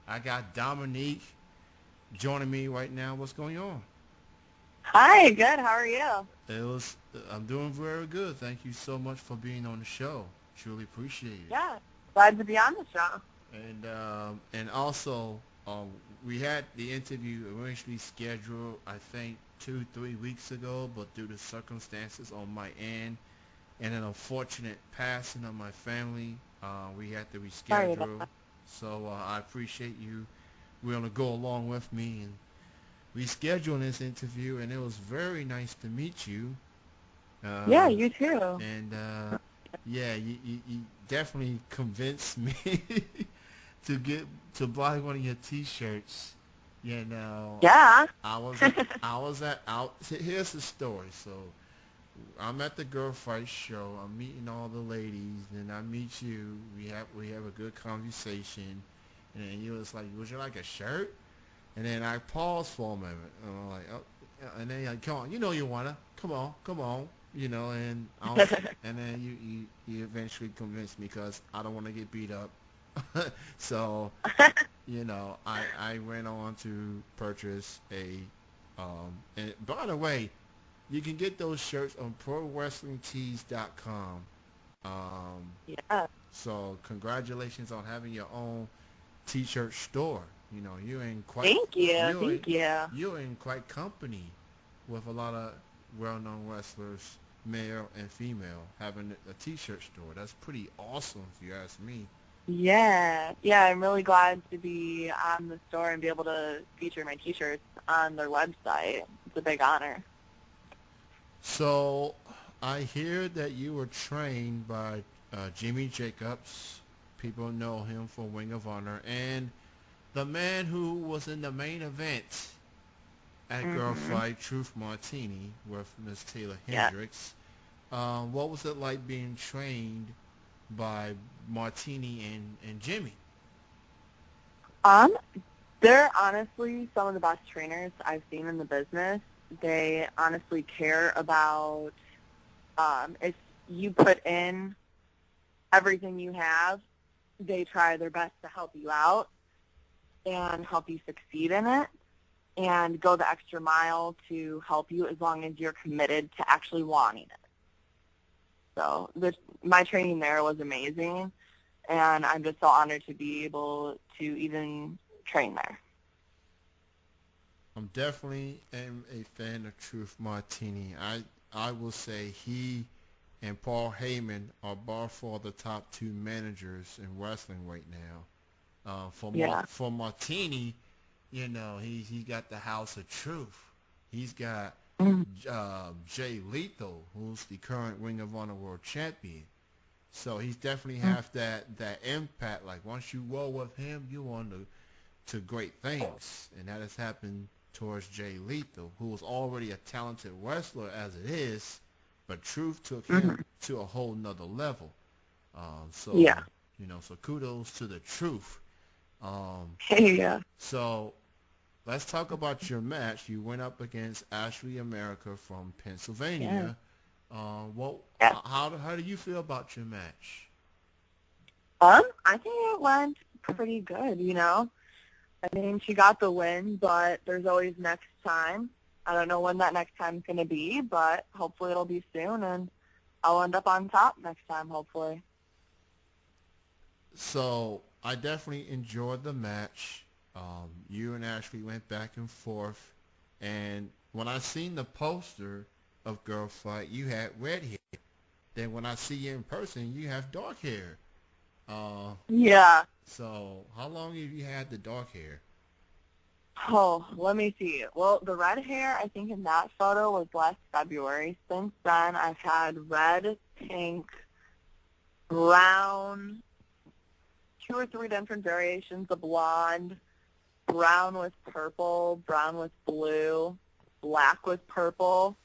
I got Dominique joining me right now. What's going on? Hi, good. How are you? It was. I'm doing very good. Thank you so much for being on the show. Truly appreciate it. Yeah, glad to be on the show. And also, we had the interview originally scheduled, I think, 2 3 weeks ago, but due to circumstances on my end and an unfortunate passing of my family, we had to Sorry about reschedule. that. So I appreciate you willing to go along with me and rescheduling this interview. And it was very nice to meet you. Yeah, Uh, you too. and yeah, you definitely convinced me to get to buy one of your T-shirts. You know, Yeah. I was at out. Here's the story. So I'm at the Girl Fight show. I'm meeting all the ladies, and I meet you. We have a good conversation, and then you was like, "Would you like a shirt?" And then I paused for a moment, and I'm like, "Oh," and then you're like, "Come on, you know you wanna. Come on." You know, and then you eventually convinced me because I don't want to get beat up. So I went on to purchase and by the way, you can get those shirts on ProWrestlingTees.com. Um, Yeah. so congratulations on having your own T-shirt store. You know, Thank you. you're in, Thank you. you're in quite company with a lot of well-known wrestlers, male and female, having a T-shirt store. That's pretty awesome, if you ask me. Yeah. Yeah, I'm really glad to be on the store and be able to feature my t-shirts on their website. It's a big honor. So I hear that you were trained by Jimmy Jacobs. People know him for Ring of Honor, and the man who was in the main event at Girl Mhm. Fight, Truth Martini, with Miss Taylor Yeah. Hendricks. What was it like being trained by Martini and Jimmy? Um, they're honestly some of the best trainers I've seen in the business. They honestly care about if you put in everything you have, they try their best to help you out and help you succeed in it and go the extra mile to help you as long as you're committed to actually wanting it. So my training there was amazing, and I'm just so honored to be able to even train there. I'm definitely am a fan of Truth Martini. I will say he and Paul Heyman are by far the top two managers in wrestling right now. Yeah. For Martini, he got the House of Truth. He's got Mhm. Jay Lethal, who's the current Ring of Honor World Champion. So he's definitely have that impact. Like once you roll with him, you on to great things, and that has happened towards Jay Lethal, who was already a talented wrestler as it is, but Truth took him Mhm. to a whole nother level. Yeah. So kudos to the Truth. Um, Yeah. so let's talk about your match. You went up against Ashley America from Yeah. Pennsylvania. What? Yeah. How do you feel about your match? I think it went pretty good. I mean, she got the win, but there's always next time. I don't know when that next time's going to be, but hopefully it'll be soon, and I'll end up on top next time, hopefully. So I definitely enjoyed the match. You and Ashley went back and forth, and when I seen the poster of Girl Fight, you had red hair. Then when I see you in person, you have dark hair. Uh, Yeah. so how long have you had the dark hair? Oh, let me see. Well, the red hair, I think in that photo was last February. Since then, I've had red, pink, brown, two or three different variations of blonde, brown with purple, brown with blue, black with purple,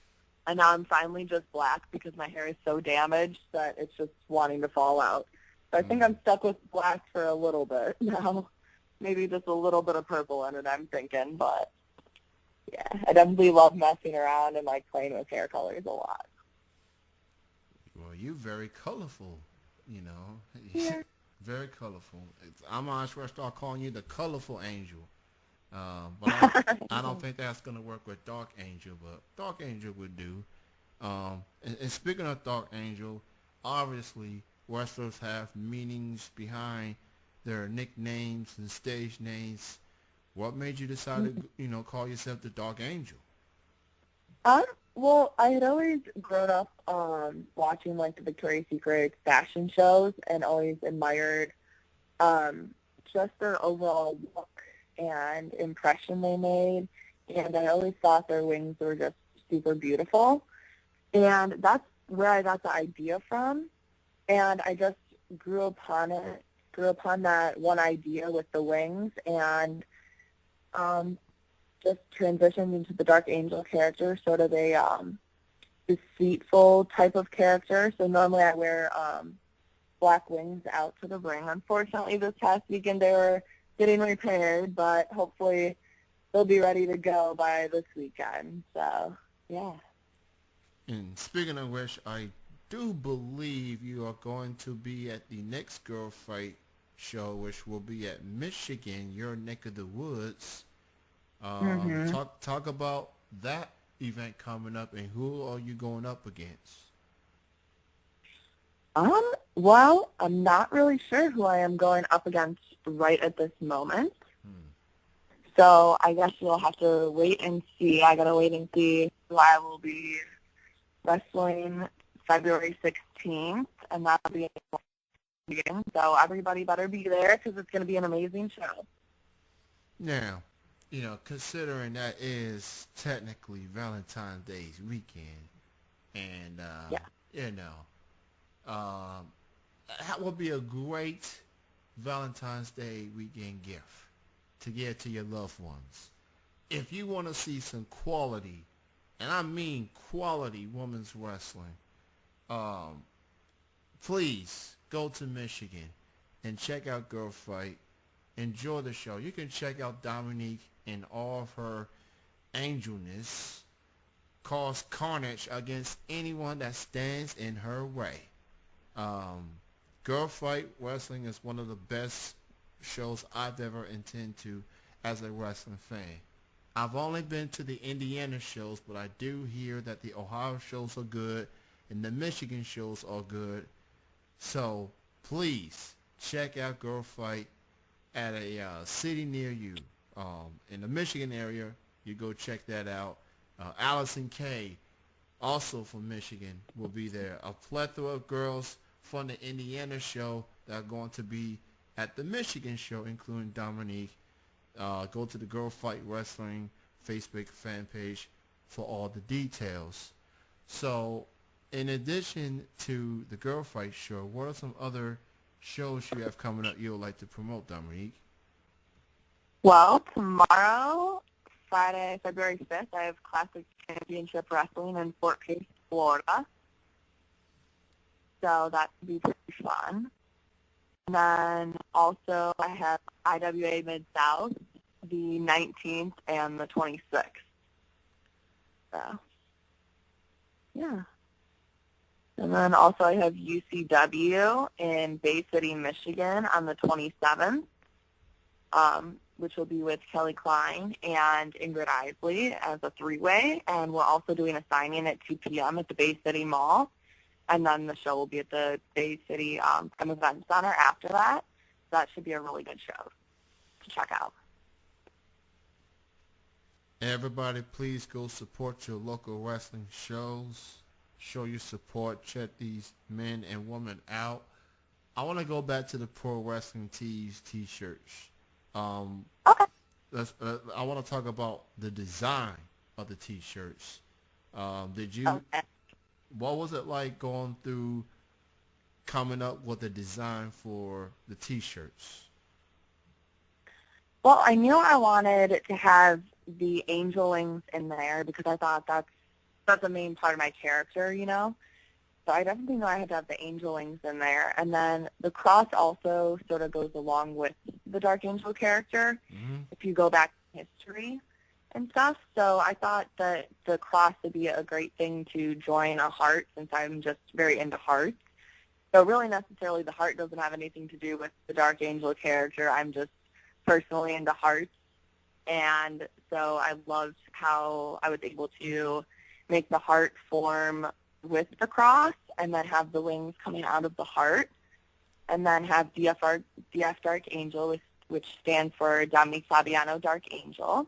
and now I'm finally just black because my hair is so damaged that it's just wanting to fall out. So I think Mm. I'm stuck with black for a little bit now. Maybe just a little bit of purple in it, I'm thinking, but yeah, I definitely love messing around and like playing with hair colors a lot. Well, you very colorful, you know. Yeah. Very colorful. I'm not sure I start calling you the colorful angel. But I don't think that's gonna work with Dark Angel, but Dark Angel would do. And speaking of Dark Angel, obviously wrestlers have meanings behind their nicknames and stage names. What made you decide to, call yourself the Dark Angel? Um, well, I had always grown up watching like the Victoria's Secret fashion shows and always admired um, just their overall look and impression they made. And I always thought their wings were just super beautiful. And that's where I got the idea from. And I just grew upon that one idea with the wings and um, just transitioned into the Dark Angel character, sort of a deceitful type of character. So normally I wear black wings out to the ring. Unfortunately, this past weekend they were getting repaired, but hopefully they'll be ready to go by this weekend. So, yeah. And speaking of which, I do believe you are going to be at the next Girl Fight show, which will be at Michigan, your neck of the woods. Mhm. Talk about that event coming up and who are you going up against? Well, I'm not really sure who I am going up against right at this moment. Hmm. So I guess we'll have to wait and see. I gotta wait and see who I will be wrestling February 16th, and that'll be in. So everybody better be there because it's gonna be an amazing show. Now, considering that is technically Valentine's Day's weekend, and Yeah. you know, that would be a great Valentine's Day weekend gift to give to your loved ones. If you want to see some quality, and I mean quality women's wrestling, um, please go to Michigan and check out Girl Fight. Enjoy the show. You can check out Dominique in all of her angelness, cause carnage against anyone that stands in her way. Um, Girl Fight Wrestling is one of the best shows I've ever attended to as a wrestling fan. I've only been to the Indiana shows, but I do hear that the Ohio shows are good and the Michigan shows are good. So please check out Girl Fight at a city near you. In the Michigan area, you go check that out. Allison Kay, also from Michigan, will be there. A plethora of girls from the Indiana show that are going to be at the Michigan show, including Dominique. Go to the Girl Fight Wrestling Facebook fan page for all the details. So, in addition to the Girl Fight show, what are some other shows you have coming up you would like to promote, Dominique? Well, tomorrow, Friday, February 5th, I have Classic Championship Wrestling in Fort Pierce, Florida. So that should be pretty fun. And then also I have IWA Mid-South the 19th and the 26th. So, yeah. And then also I have UCW in Bay City, Michigan on the 27th, which will be with Kelly Klein and Ingrid Isley as a three-way. And we're also doing a signing at 2 p.m. at the Bay City Mall. And then the show will be at the Bay City Event Center after that. That should be a really good show to check out. Everybody, please go support your local wrestling shows. Show your support. Check these men and women out. I want to go back to the pro wrestling tees t-shirts. Um, Okay. I want to talk about the design of the t-shirts. Did you? Okay. What was it like going through coming up with a design for the t-shirts? Well, I knew I wanted to have the angel wings in there because I thought that's a main part of my character, you know. So I definitely know I had to have the angel wings in there. And then the cross also sort of goes along with the Dark Angel character Mm-hmm. if you go back in history and stuff. So I thought that the cross would be a great thing to join a heart since I'm just very into hearts. So really necessarily the heart doesn't have anything to do with the Dark Angel character. I'm just personally into hearts. And so I loved how I was able to make the heart form with the cross and then have the wings coming out of the heart and then have DF Dark Angel, which stands for Dominique Fabiano Dark Angel.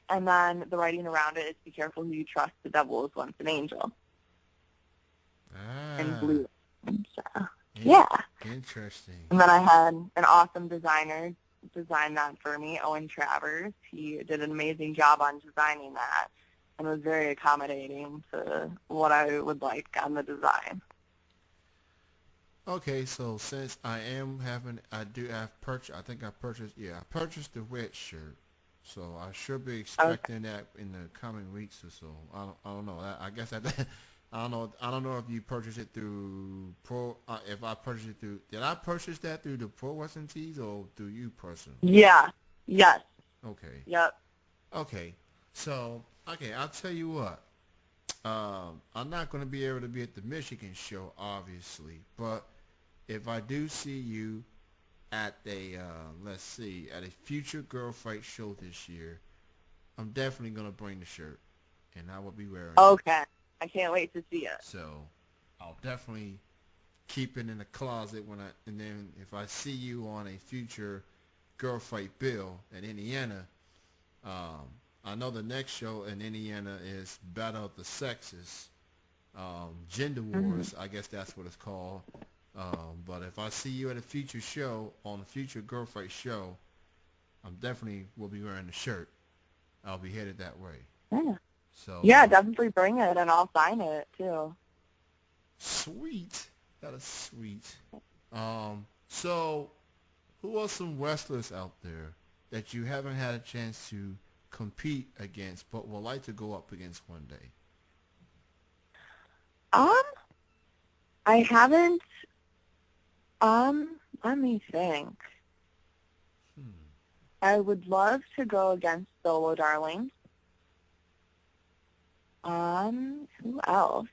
And then the writing around it is be careful who you trust, the devil was once an angel. In blue. So, yeah. Interesting. And then I had an awesome designer design that for me, Owen Travers. He did an amazing job on designing that and was very accommodating to what I would like on the design. Okay, so since I purchased the red shirt, so I should be expecting that in the coming weeks or so. I don't know. I guess I I don't know if you purchased it through if I purchased it through, did I purchase that through the Pro Wrestling Tees or through you personally? Yeah. Yes. Okay. Yep. Okay. So, okay, I'll tell you what. I'm not going to be able to be at the Michigan show, obviously, but if I do see you at at a future Girl Fight show this year, I'm definitely going to bring the shirt, and I will be wearing it. Okay. I can't wait to see it. So, I'll definitely keep it in the closet and then if I see you on a future Girl Fight bill in Indiana, I know the next show in Indiana is Battle of the Sexes, Gender Wars, I guess that's what it's called. But if I see you at a future show, on a future Girl Fight show, I'm definitely will be wearing the shirt. I'll be headed that way. Yeah. So yeah, definitely bring it, and I'll sign it, too. Sweet. That is sweet. So who are some wrestlers out there that you haven't had a chance to compete against but would like to go up against one day? I haven't, let me think. I would love to go against Solo Darling. Who else?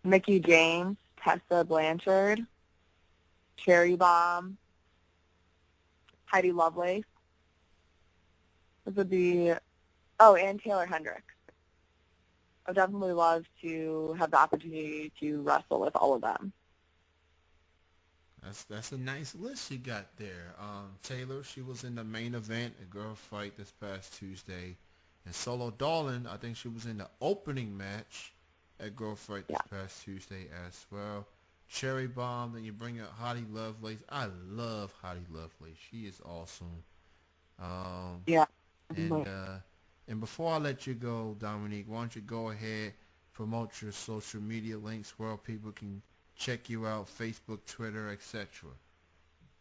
Mickey James, Tessa Blanchard, Cherry Bomb, Heidi Lovelace. This would be, and Taylor Hendricks. I would definitely love to have the opportunity to wrestle with all of them. That's a nice list you got there. Taylor, she was in the main event, a Girl Fight this past Tuesday. And Solo Darling, I think she was in the opening match at Girl Fight this past Tuesday as well. Cherry Bomb, then you bring up Heidi Lovelace. I love Heidi Lovelace. She is awesome. And before I let you go, Dominique, why don't you go ahead, promote your social media links where people can check you out, Facebook, Twitter, etc.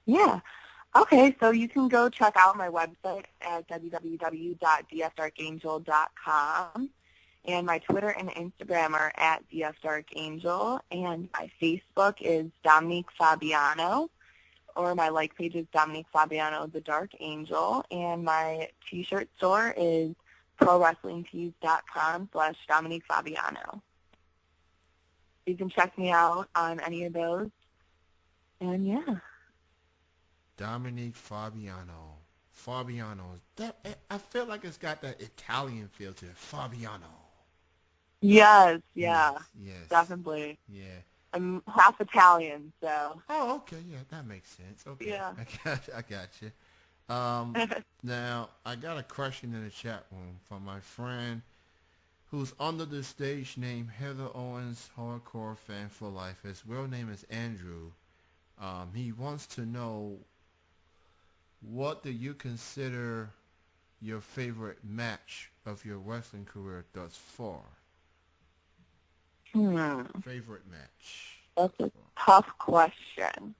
Yeah. Okay, so you can go check out my website at www.dfdarkangel.com. And my Twitter and Instagram are at dfdarkangel. And my Facebook is Dominique Fabiano. Or my like page is Dominique Fabiano, the Dark Angel. And my T-shirt store is prowrestlingtees.com/Dominique Fabiano. You can check me out on any of those. And yeah. Dominique Fabiano. I feel like it's got that Italian feel to it. Fabiano. Yes, yeah. Yes. Definitely. Yeah. I'm half Italian, so. Oh, okay. Yeah, that makes sense. Okay. Yeah. I got you. Now, I got a question in the chat room from my friend who's under the stage name Heather Owens, Hardcore Fan for Life. His real name is Andrew. He wants to know, what do you consider your favorite match of your wrestling career thus far? Favorite match? That's a tough question.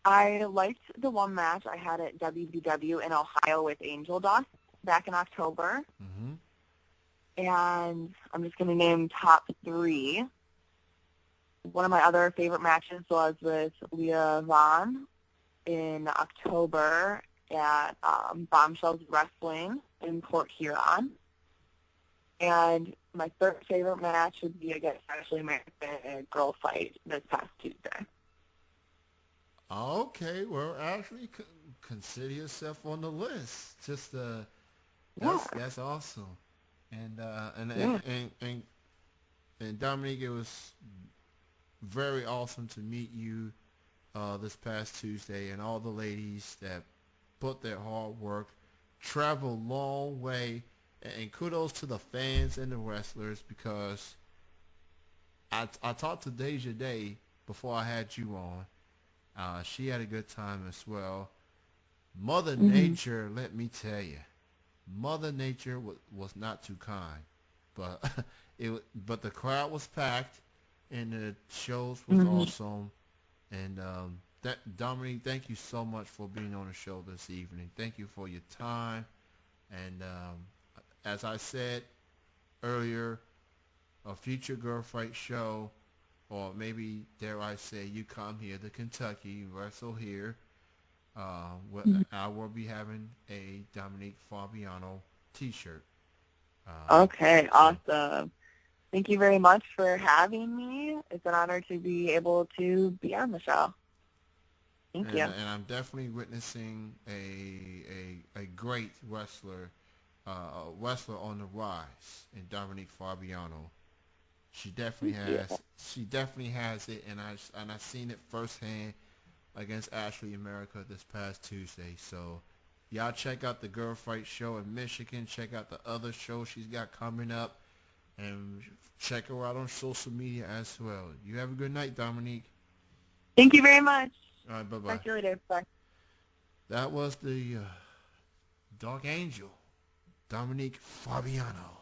I liked the one match I had at WBW in Ohio with Angel Dust back in October. And I'm just going to name top 3. One of my other favorite matches was with Leah Vaughn in October at Bombshells Wrestling in Port Huron. And my third favorite match would be against Ashley America in a girl fight this past Tuesday. Okay, well, actually, consider yourself on the list. Just Yeah. that's awesome. And Yeah. and Dominique, it was very awesome to meet you this past Tuesday, and all the ladies that put their hard work, travel a long way, and kudos to the fans and the wrestlers, because I talked to Deja Day before I had you on. She had a good time as well. Mother Mm-hmm. Nature, let me tell you, Mother Nature was not too kind, but but the crowd was packed, and the shows was Mm-hmm. awesome. And Dominique, thank you so much for being on the show this evening. Thank you for your time. And as I said earlier, a future Girl Fight show, or maybe dare I say, you come here to Kentucky, wrestle here. I will be having a Dominique Fabiano T-shirt. Okay, So awesome. Thank you very much for having me. It's an honor to be able to be on the show. Thank you. and I'm definitely witnessing a great wrestler, a wrestler on the rise in Dominique Fabiano. She definitely Thank you. has. She definitely has it, and I seen it firsthand against Ashley America this past Tuesday. So y'all check out the Girl Fight show in Michigan. Check out the other shows she's got coming up, and check her out on social media as well. You have a good night, Dominique. Thank you very much. All right, bye bye. Talk to you later. Bye. That was the Dark Angel, Dominique Fabiano.